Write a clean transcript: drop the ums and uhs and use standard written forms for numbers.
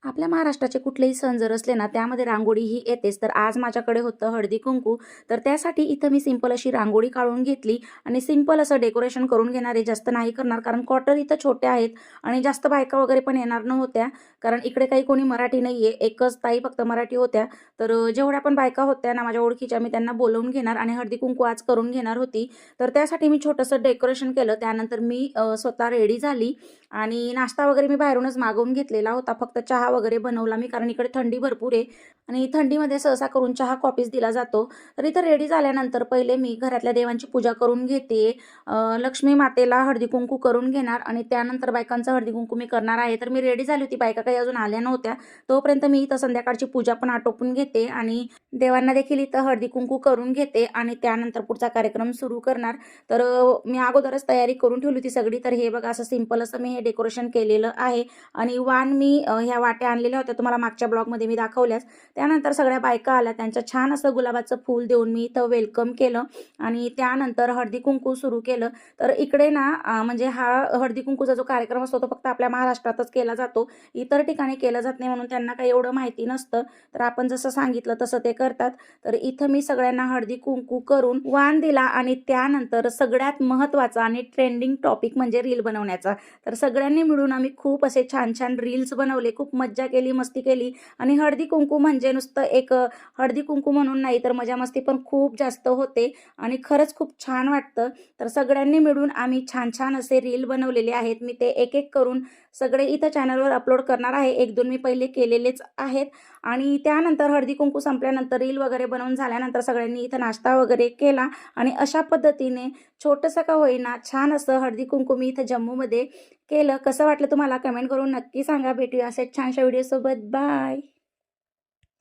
आपल्या महाराष्ट्राचे कुठलेही सण जर असले ना, त्यामध्ये रांगोळी ही येतेच. तर आज माझ्याकडे होतं हळदी-कुंकू. तर त्यासाठी इथं मी सिंपल अशी रांगोळी काढून घेतली आणि सिंपल असं डेकोरेशन करून घेणार आहे. जास्त नाही करणार, कारण क्वार्टर इथं छोटे आहेत आणि जास्त बायका वगैरे पण येणार नव्हत्या. कारण इकडे काही कोणी मराठी नाहीये. एकच ताई फक्त मराठी होत्या. तर जेवढ्या पण बायका होत्या ना माझ्या ओळखीच्या, मी त्यांना बोलावून घेणार आणि हळदी-कुंकू आज करून घेणार होती. तर त्यासाठी मी छोटंसं डेकोरेशन केलं. त्यानंतर मी स्वतः रेडी झाली आणि नाश्ता वगैरे मी बाहेरूनच मागवून घेतलेला होता. फक्त चहा वगैरे बनवला मी, कारण इकडे थंडी भरपूर आहे आणि थंडीमध्ये सहसा करून चहा कॉफीच दिला जातो. तर इथं रेडी झाल्यानंतर पहिले मी घरातल्या देवांची पूजा करून घेते. लक्ष्मी मातेला हळदी-कुंकू करून घेणार आणि त्यानंतर बायकांचं हळदी-कुंकू मी करणार आहे. तर मी रेडी झाली होती. बायका काही अजून आल्या नव्हत्या. तोपर्यंत मी इथं संध्याकाळची पूजा पण आटोपून घेते आणि देवांना देखील इथं हळदी-कुंकू करून घेते आणि त्यानंतर पुढचा कार्यक्रम सुरू करणार. तर मी अगोदरच तयारी करून ठेवली होती सगळी. तर हे बघा असं सिंपल असं मी हे डेकोरेशन केलेलं आहे आणि वाण मी ह्या वाट्या आणलेल्या होत्या, तुम्हाला मागच्या ब्लॉगमध्ये मी दाखवल्याच. त्यानंतर सगळ्या बायका आल्या, त्यांच्या छान असं गुलाबाचं फूल देऊन मी इथं वेलकम केलं आणि त्यानंतर हळदी-कुंकू सुरू केलं. तर इकडे ना म्हणजे हा हळदी-कुंकूचा जो कार्यक्रम असतो तो फक्त आपल्या महाराष्ट्रातच केला जातो. इतर ठिकाणी केला जात नाही, म्हणून त्यांना काही एवढं माहिती नसतं. तर आपण जसं सांगितलं तसं ते करतात. तर इथं मी सगळ्यांना हळदी-कुंकू करून वाण दिला आणि त्यानंतर सगळ्यात महत्त्वाचा आणि ट्रेंडिंग टॉपिक म्हणजे रील बनवण्याचा. तर सगळ्यांनी मिळून आम्ही खूप असे छान-छान रील्स बनवले, खूप मज्जा केली, मस्ती केली आणि हळदी-कुंकू म्हणजे नुसतं एक हळदी-कुंकू म्हणून नाही, तर मजा-मस्ती पण खूप जास्त होते आणि खरंच खूप छान वाटतं. तर सगळ्यांनी मिळून आम्ही छान-छान असे रील बनवलेले आहेत. मी ते एक-एक करून सगळे इथं चॅनलवर अपलोड करणार आहे. 1-2 मी पहिले केलेलेच आहेत आणि त्यानंतर हळदी-कुंकू संपल्यानंतर रील वगैरे बनवून झाल्यानंतर सगळ्यांनी इथं नाश्ता वगैरे केला आणि अशा पद्धतीने छोटंसं का होईना छान असं हळदी-कुंकू मी इथं जम्मूमध्ये केलं. कसं वाटलं तुम्हाला कमेंट करून नक्की सांगा. भेटूया असेच छानशा व्हिडिओसोबत. बाय.